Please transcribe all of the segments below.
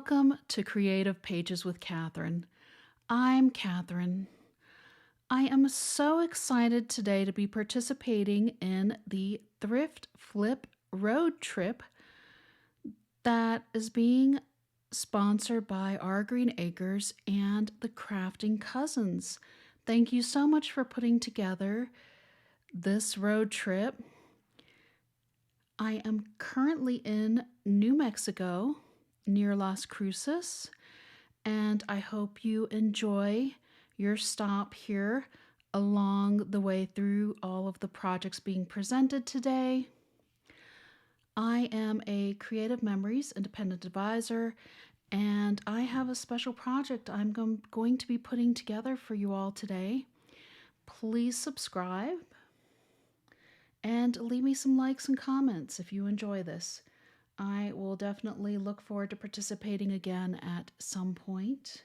Welcome to Creative Pages with Catherine. I'm Catherine. I am so excited today to be participating in the Thrift Flip road trip that is being sponsored by Our Green Acres and the Crafting Cousins. Thank you so much for putting together this road trip. I am currently in New Mexico near Las Cruces, and I hope you enjoy your stop here along the way through all of the projects being presented today. I am a Creative Memories Independent Advisor, and I have a special project I'm going to be putting together for you all today. Please subscribe and leave me some likes and comments if you enjoy this. I will definitely look forward to participating again at some point.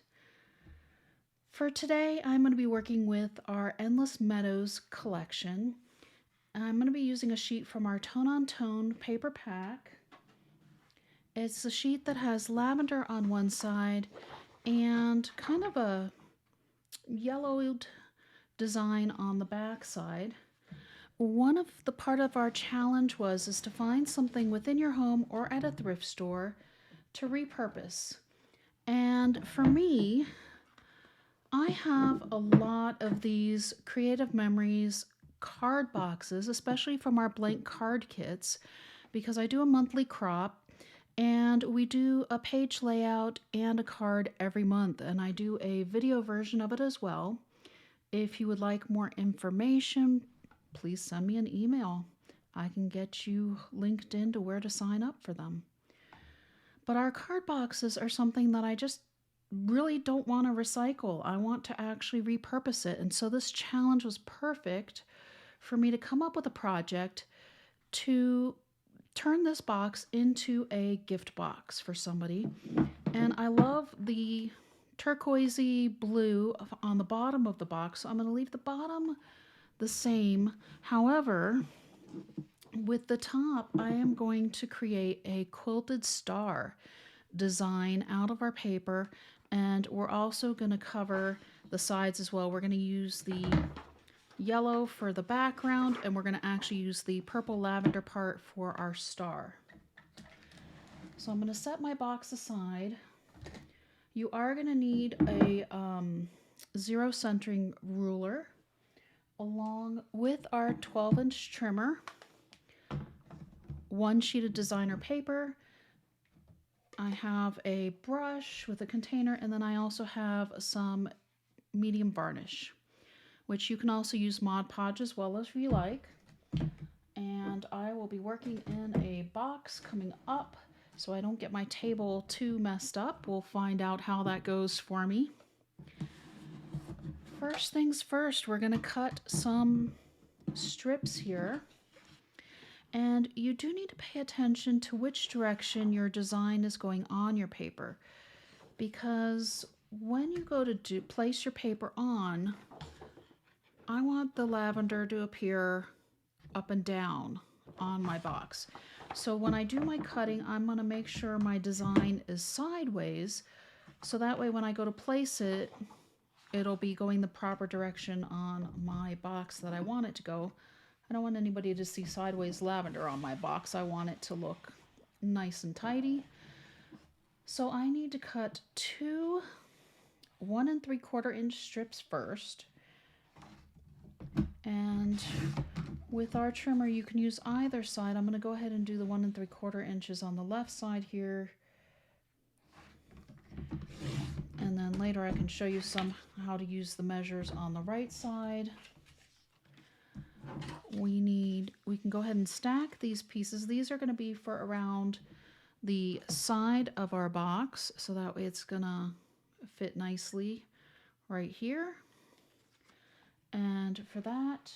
For today, I'm going to be working with our Endless Meadows collection. I'm going to be using a sheet from our Tone on Tone paper pack. It's a sheet that has lavender on one side and kind of a yellowed design on the back side. One of the part of our challenge is to find something within your home or at a thrift store to repurpose. And for me, I have a lot of these Creative Memories card boxes, especially from our blank card kits, because I do a monthly crop and we do a page layout and a card every month, and I do a video version of it as well. If you would like more information, please send me an email. I can get you linked into where to sign up for them. But our card boxes are something that I just really don't want to recycle. I want to actually repurpose it. And so this challenge was perfect for me to come up with a project to turn this box into a gift box for somebody. And I love the turquoisey blue on the bottom of the box, so I'm going to leave the bottom the same. However, with the top, I am going to create a quilted star design out of our paper, and we're also going to cover the sides as well. We're going to use the yellow for the background, and we're going to actually use the purple lavender part for our star. So I'm going to set my box aside. You are going to need a zero centering ruler along with our 12-inch trimmer, one sheet of designer paper. I have a brush with a container, and then I also have some medium varnish, which you can also use Mod Podge as well if you like. And I will be working in a box coming up so I don't get my table too messed up. We'll find out how that goes for me. First things first, we're going to cut some strips here. And you do need to pay attention to which direction your design is going on your paper, because when you go to place your paper on, I want the lavender to appear up and down on my box. So when I do my cutting, I'm going to make sure my design is sideways, so that way when I go to place it, it'll be going the proper direction on my box that I want it to go. I don't want anybody to see sideways lavender on my box. I want it to look nice and tidy. So I need to cut two 1 3/4 inch strips first. And with our trimmer, you can use either side. I'm going to go ahead and do the 1 3/4 inches on the left side here. And then later I can show you how to use the measures on the right side. We can go ahead and stack these pieces. These are going to be for around the side of our box, so that way it's going to fit nicely right here. And for that,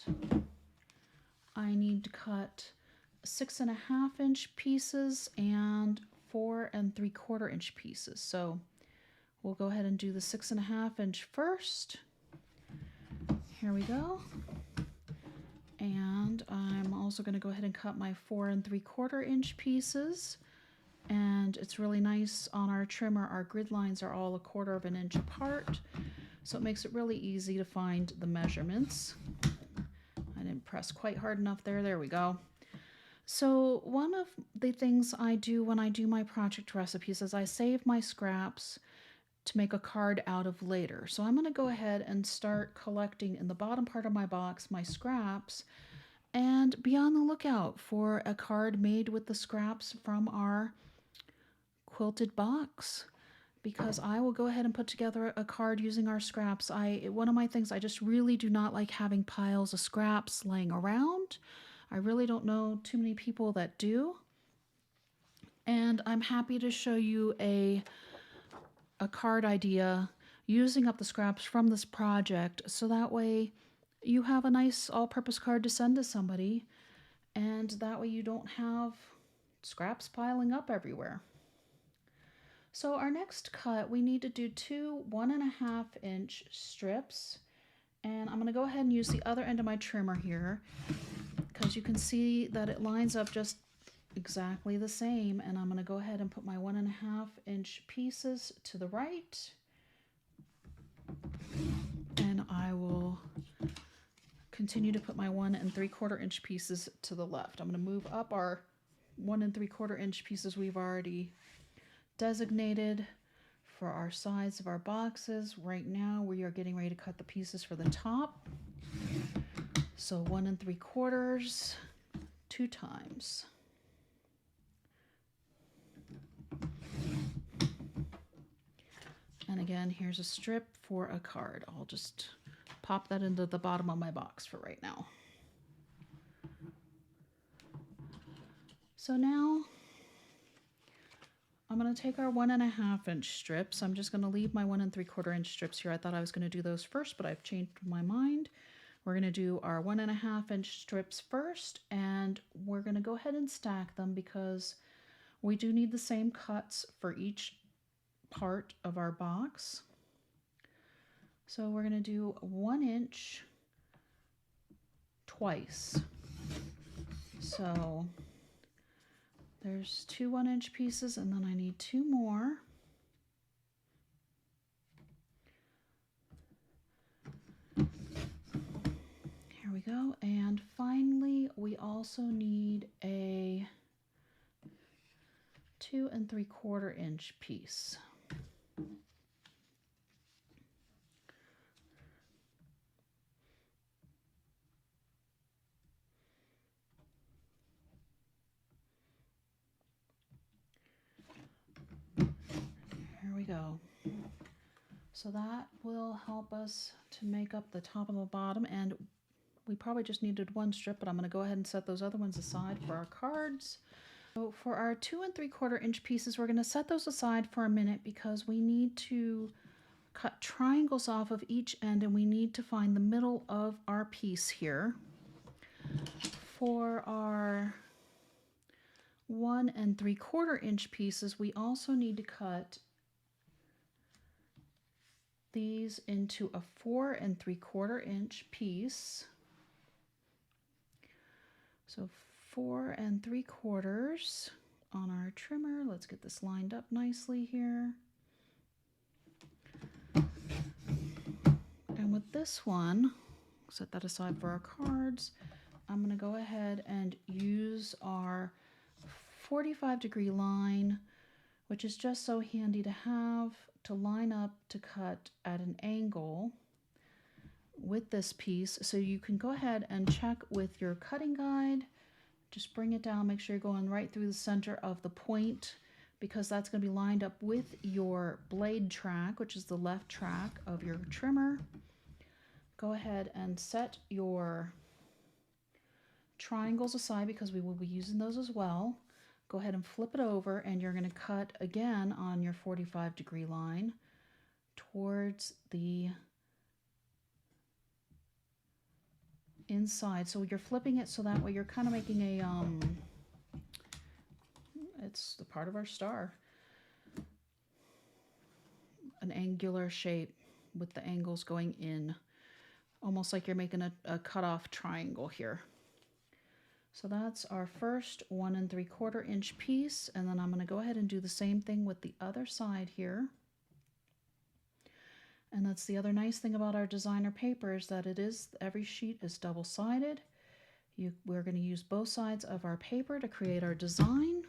I need to cut 6.5 inch pieces and 4 3/4 inch pieces. So we'll go ahead and do the 6.5 inch first. Here we go. And I'm also going to go ahead and cut my 4 3/4 inch pieces. And it's really nice on our trimmer. Our grid lines are all 1/4 of an inch apart, so it makes it really easy to find the measurements. I didn't press quite hard enough there. There we go. So one of the things I do when I do my project recipes is I save my scraps to make a card out of later. So I'm going to go ahead and start collecting in the bottom part of my box my scraps, and be on the lookout for a card made with the scraps from our quilted box, because I will go ahead and put together a card using our scraps. One of my things, I just really do not like having piles of scraps laying around. I really don't know too many people that do. And I'm happy to show you a card idea using up the scraps from this project, so that way you have a nice all-purpose card to send to somebody, and that way you don't have scraps piling up everywhere. So our next cut, we need to do 2 1.5 inch strips, and I'm going to go ahead and use the other end of my trimmer here, because you can see that it lines up just exactly the same. And I'm going to go ahead and put my 1.5 inch pieces to the right, and I will continue to put my 1 3/4 inch pieces to the left. I'm going to move up our 1 3/4 inch pieces we've already designated for our sides of our boxes. Right now we are getting ready to cut the pieces for the top. So 1 3/4 2 times. And again, here's a strip for a card. I'll just pop that into the bottom of my box for right now. So now I'm going to take our 1.5 inch strips. I'm just going to leave my 1 3/4 inch strips here. I thought I was going to do those first, but I've changed my mind. We're going to do our 1.5 inch strips first, and we're going to go ahead and stack them because we do need the same cuts for each part of our box. So we're going to do 1 inch twice. So there's 2 1 inch pieces, and then I need 2 more. Here we go. And finally, we also need a 2 3/4 inch piece. Here we go. So that will help us to make up the top and the bottom, and we probably just needed 1 strip, but I'm going to go ahead and set those other ones aside for our cards. So for our 2 3/4 inch pieces, we're going to set those aside for a minute because we need to cut triangles off of each end, and we need to find the middle of our piece here. For our 1 3/4 inch pieces, we also need to cut these into a 4 3/4 inch piece. So 4 3/4 on our trimmer. Let's get this lined up nicely here. And with this one, set that aside for our cards. I'm going to go ahead and use our 45-degree line, which is just so handy to have to line up to cut at an angle with this piece. So you can go ahead and check with your cutting guide. Just bring it down, make sure you're going right through the center of the point, because that's going to be lined up with your blade track, which is the left track of your trimmer. Go ahead and set your triangles aside because we will be using those as well. Go ahead and flip it over, and you're going to cut again on your 45-degree line towards the inside. So you're flipping it so that way you're kind of making a it's the part of our star, an angular shape with the angles going in, almost like you're making a cut-off triangle here. So that's our first 1 3/4 inch piece, and then I'm going to go ahead and do the same thing with the other side here. And that's the other nice thing about our designer paper is that every sheet is double-sided. We're going to use both sides of our paper to create our design,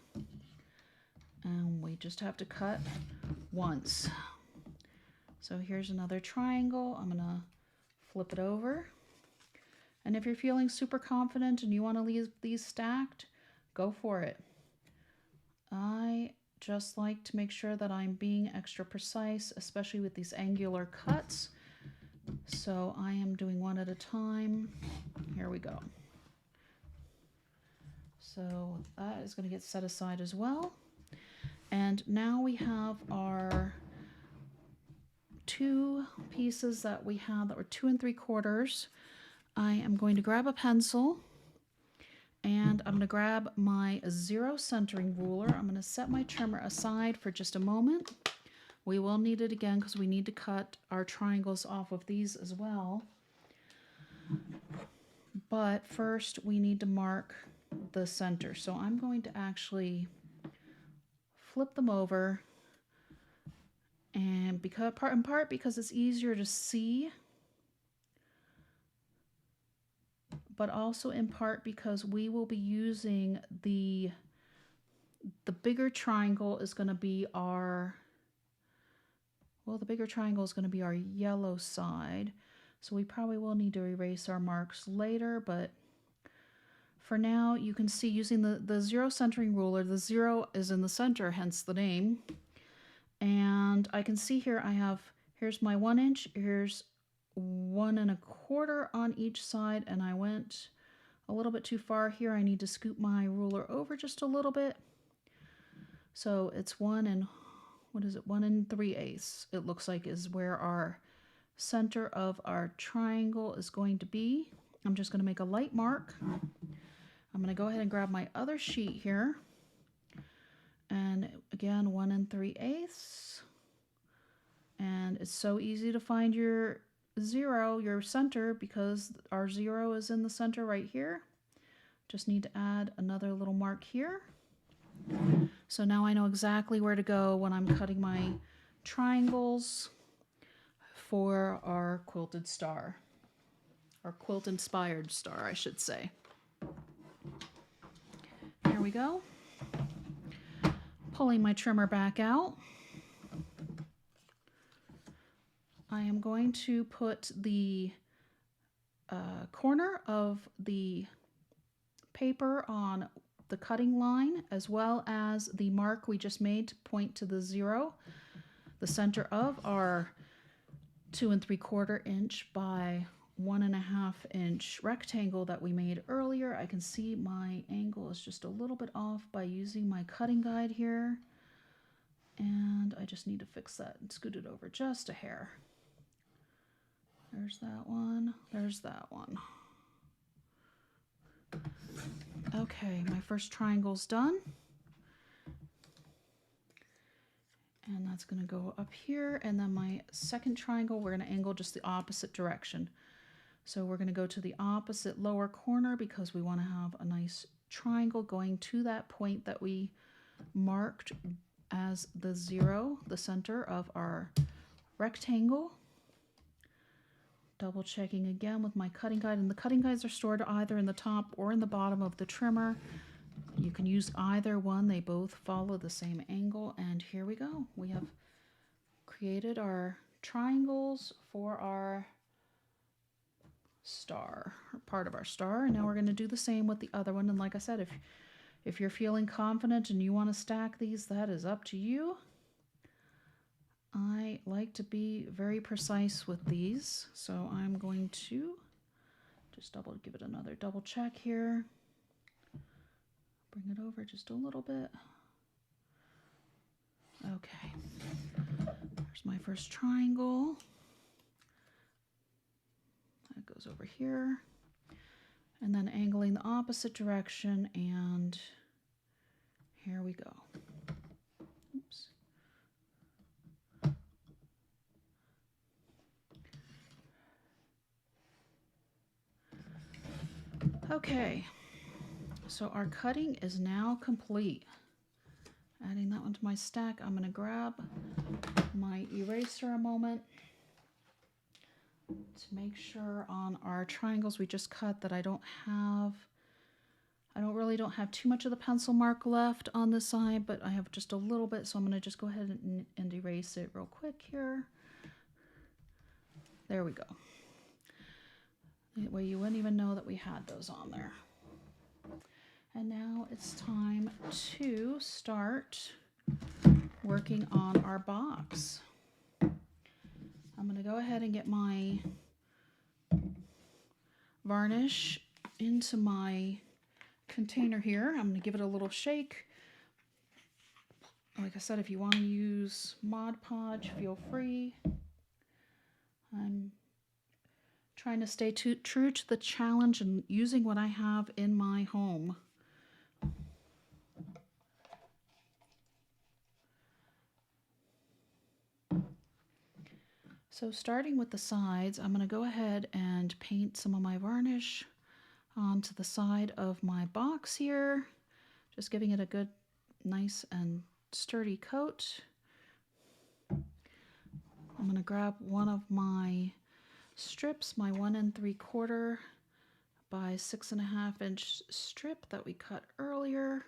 and we just have to cut once. So here's another triangle. I'm going to flip it over. And if you're feeling super confident and you want to leave these stacked, go for it. I just like to make sure that I'm being extra precise, especially with these angular cuts. So I am doing one at a time. Here we go. So that is going to get set aside as well. And now we have our 2 pieces that we had that were 2 3/4. I am going to grab a pencil and I'm going to grab my 0 centering ruler. I'm going to set my trimmer aside for just a moment. We will need it again because we need to cut our triangles off of these as well. But first we need to mark the center. So I'm going to actually flip them over, and in part because it's easier to see, but also in part because we will be using the bigger triangle is going to be our, well, the bigger triangle is going to be our yellow side. So we probably will need to erase our marks later, but for now you can see using the 0 centering ruler, the 0 is in the center, hence the name. And I can see here here's my 1 inch, here's 1 1/4 on each side, and I went a little bit too far here. I need to scoop my ruler over just a little bit. So it's 1 3/8, it looks like, is where our center of our triangle is going to be. I'm just going to make a light mark. I'm going to go ahead and grab my other sheet here. And again, 1 3/8. And it's so easy to find your 0, your center, because our 0 is in the center right here. Just need to add another little mark here. So now I know exactly where to go when I'm cutting my triangles for our quilted star, or quilt inspired star, I should say. Here we go. Pulling my trimmer back out. I am going to put the corner of the paper on the cutting line, as well as the mark we just made to point to the 0, the center of our 2 3/4 inch by 1 1/2 inch rectangle that we made earlier. I can see my angle is just a little bit off by using my cutting guide here, and I just need to fix that and scoot it over just a hair. There's that one, there's that one. Okay, my first triangle's done. And that's going to go up here, and then my second triangle, we're going to angle just the opposite direction. So we're going to go to the opposite lower corner because we want to have a nice triangle going to that point that we marked as the 0, the center of our rectangle. Double checking again with my cutting guide, and the cutting guides are stored either in the top or in the bottom of the trimmer. You can use either one, they both follow the same angle. And here we go, we have created our triangles for our star, or part of our star, and now we're going to do the same with the other one. And like I said, if you're feeling confident and you want to stack these, that is up to you. I like to be very precise with these, so I'm going to just give it another double check here. Bring it over just a little bit. Okay, there's my first triangle. That goes over here. And then angling the opposite direction, and here we go. Oops. Okay, So our cutting is now complete. Adding that one to my stack, I'm going to grab my eraser a moment to make sure on our triangles we just cut that I don't really have too much of the pencil mark left on this side, but I have just a little bit, so I'm going to just go ahead and erase it real quick here. There we go. That way you wouldn't even know that we had those on there. And now it's time to start working on our box. I'm going to go ahead and get my varnish into my container here. I'm going to give it a little shake. Like I said, if you want to use Mod Podge, feel free. I'm trying to stay true to the challenge and using what I have in my home. So starting with the sides, I'm going to go ahead and paint some of my varnish onto the side of my box here, just giving it a good, nice and sturdy coat. I'm going to grab one of my strips, my 1 3/4 by 6.5 inch strip that we cut earlier,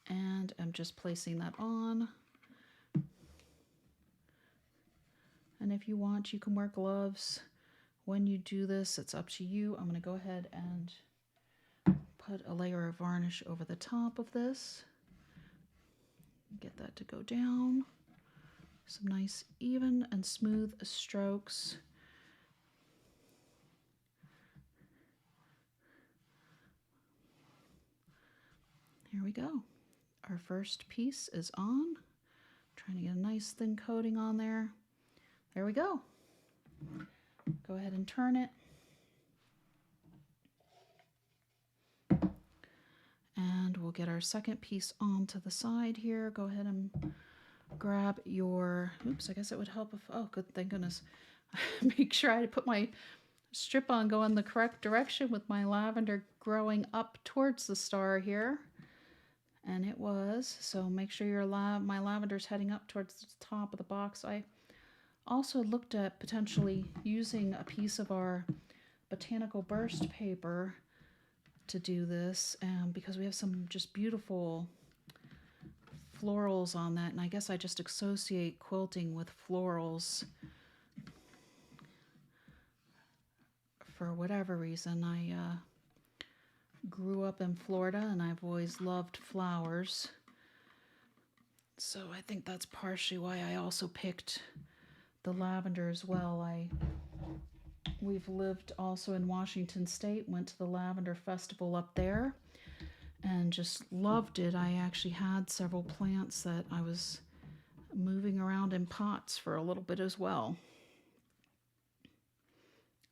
and I'm just placing that on. And if you want, you can wear gloves when you do this. It's up to you. I'm going to go ahead and put a layer of varnish over the top of this. Get that to go down. Some nice even and smooth strokes. Here we go. Our first piece is on. Trying to get a nice thin coating on there. There we go. Go ahead and turn it. And we'll get our second piece onto the side here. Go ahead and grab your, oops, I guess it would help if, oh, good, thank goodness. Make sure I put my strip on going the correct direction with my lavender growing up towards the star here. And it was, so make sure your my lavender's heading up towards the top of the box. I also looked at potentially using a piece of our botanical burst paper to do this, because we have some just beautiful florals on that, and I guess I just associate quilting with florals for whatever reason. I grew up in Florida and I've always loved flowers, so I think that's partially why I also picked the lavender as well. We've lived also in Washington State, went to the Lavender Festival up there and just loved it. I actually had several plants that I was moving around in pots for a little bit as well.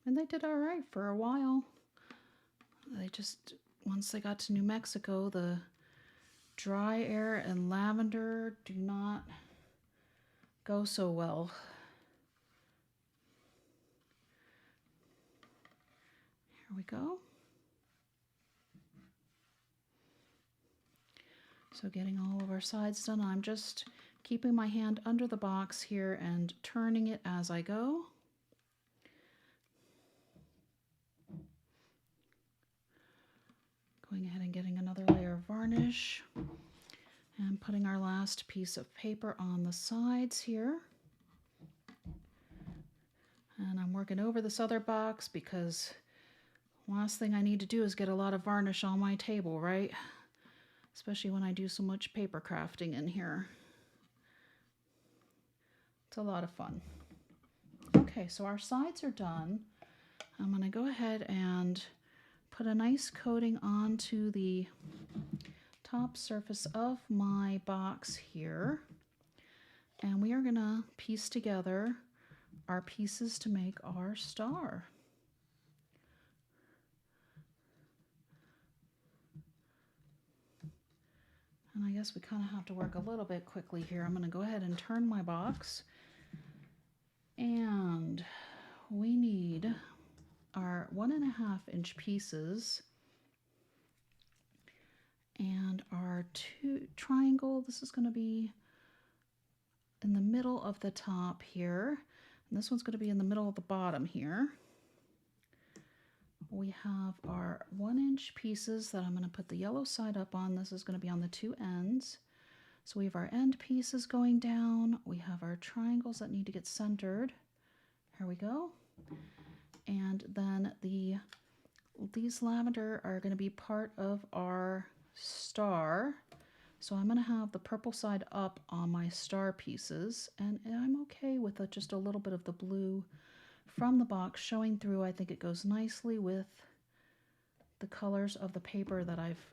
And they did all right for a while. They just, once they got to New Mexico, the dry air and lavender do not go so well. Here we go. So getting all of our sides done, I'm just keeping my hand under the box here and turning it as I go. Going ahead and getting another layer of varnish and putting our last piece of paper on the sides here. And I'm working over this other box because last thing I need to do is get a lot of varnish on my table, right? Especially when I do so much paper crafting in here. It's a lot of fun. Okay, so our sides are done. I'm going to go ahead and put a nice coating onto the top surface of my box here. And we are going to piece together our pieces to make our star. And I guess we kind of have to work a little bit quickly here. I'm going to go ahead and turn my box. And we need our 1.5 inch pieces. And our triangle, this is going to be in the middle of the top here. And this one's going to be in the middle of the bottom here. We have our 1-inch pieces that I'm going to put the yellow side up on. This is going to be on the 2 ends. So we have our end pieces going down. We have our triangles that need to get centered. Here we go. And then these lavender are going to be part of our star. So I'm going to have the purple side up on my star pieces, and I'm okay with just a little bit of the blue from the box showing through. I think it goes nicely with the colors of the paper that I've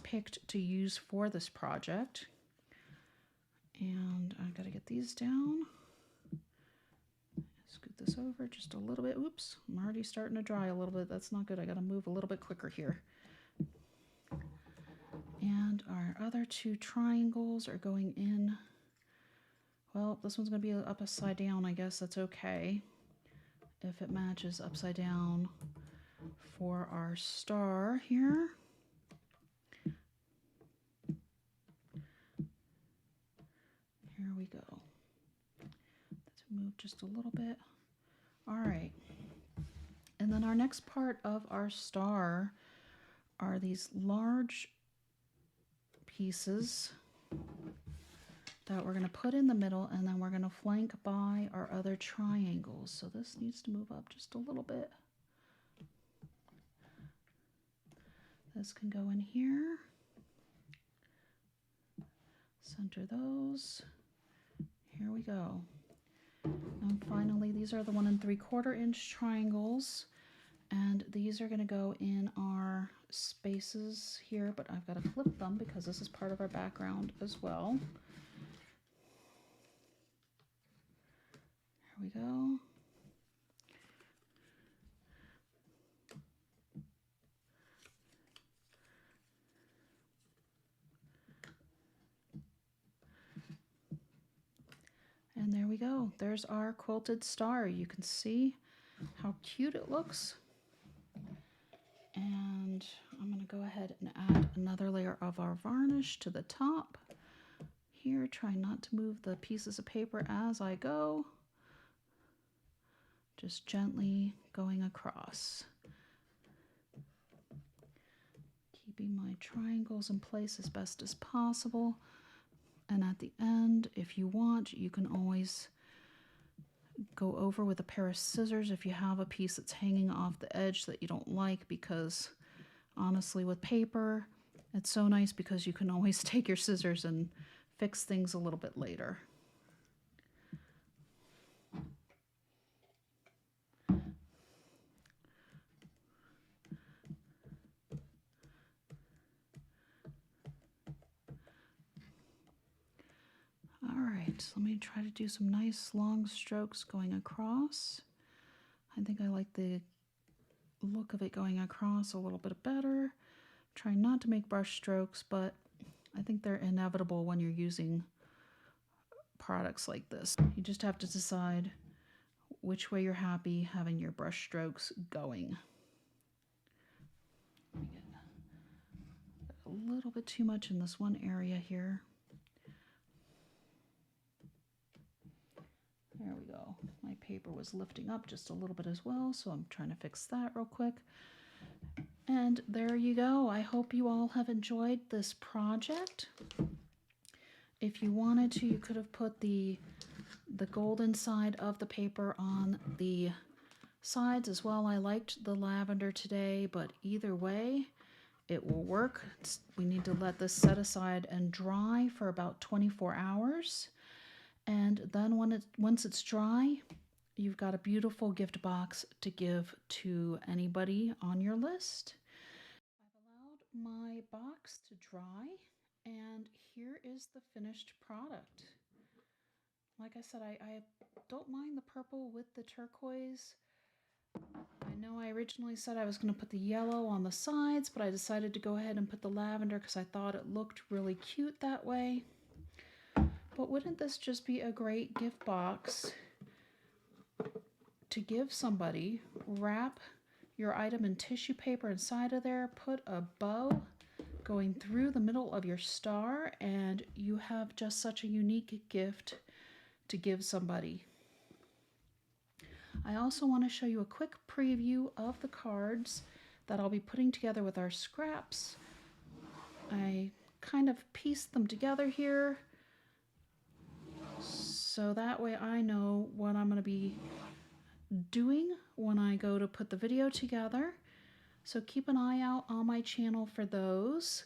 picked to use for this project. And I got to get these down. Scoot this over just a little bit. Oops, I'm already starting to dry a little bit. That's not good. I got to move a little bit quicker here. And our other 2 triangles are going in. Well, this one's going to be upside down. I guess that's okay if it matches upside down for our star here. Here we go. Let's move just a little bit. All right. And then our next part of our star are these large pieces that we're going to put in the middle, and then we're going to flank by our other triangles. So this needs to move up just a little bit. This can go in here. Center those. Here we go. And finally, these are the 1 3/4 inch triangles. And these are going to go in our spaces here, but I've got to flip them because this is part of our background as well. Here we go. And there we go. There's our quilted star. You can see how cute it looks. And I'm going to go ahead and add another layer of our varnish to the top. Here, try not to move the pieces of paper as I go. Just gently going across. Keeping my triangles in place as best as possible. And at the end, if you want, you can always go over with a pair of scissors if you have a piece that's hanging off the edge that you don't like, because honestly with paper, it's so nice because you can always take your scissors and fix things a little bit later. All right, let me try to do some nice long strokes going across. I think I like the look of it going across a little bit better. Try not to make brush strokes, but I think they're inevitable when you're using products like this. You just have to decide which way you're happy having your brush strokes going. Let me get a little bit too much in this one area here. There we go. My paper was lifting up just a little bit as well, so I'm trying to fix that real quick. And there you go. I hope you all have enjoyed this project. If you wanted to, you could have put the golden side of the paper on the sides as well. I liked the lavender today, but either way, it will work. We need to let this set aside and dry for about 24 hours. And then once it's dry, you've got a beautiful gift box to give to anybody on your list. I've allowed my box to dry, and here is the finished product. Like I said, I don't mind the purple with the turquoise. I know I originally said I was going to put the yellow on the sides, but I decided to go ahead and put the lavender because I thought it looked really cute that way. But wouldn't this just be a great gift box to give somebody? Wrap your item in tissue paper inside of there, put a bow going through the middle of your star, and you have just such a unique gift to give somebody. I also want to show you a quick preview of the cards that I'll be putting together with our scraps. I kind of pieced them together here so that way I know what I'm going to be doing when I go to put the video together. So keep an eye out on my channel for those,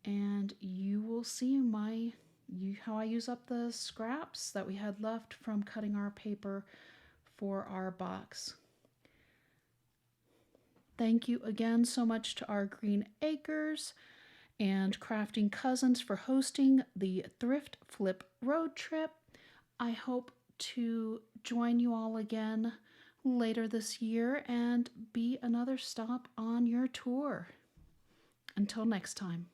and you will see how I use up the scraps that we had left from cutting our paper for our box. Thank you again so much to our Green Acres and Crafting Cousins for hosting the Thrift Flip Road Trip. I hope to join you all again later this year and be another stop on your tour. Until next time.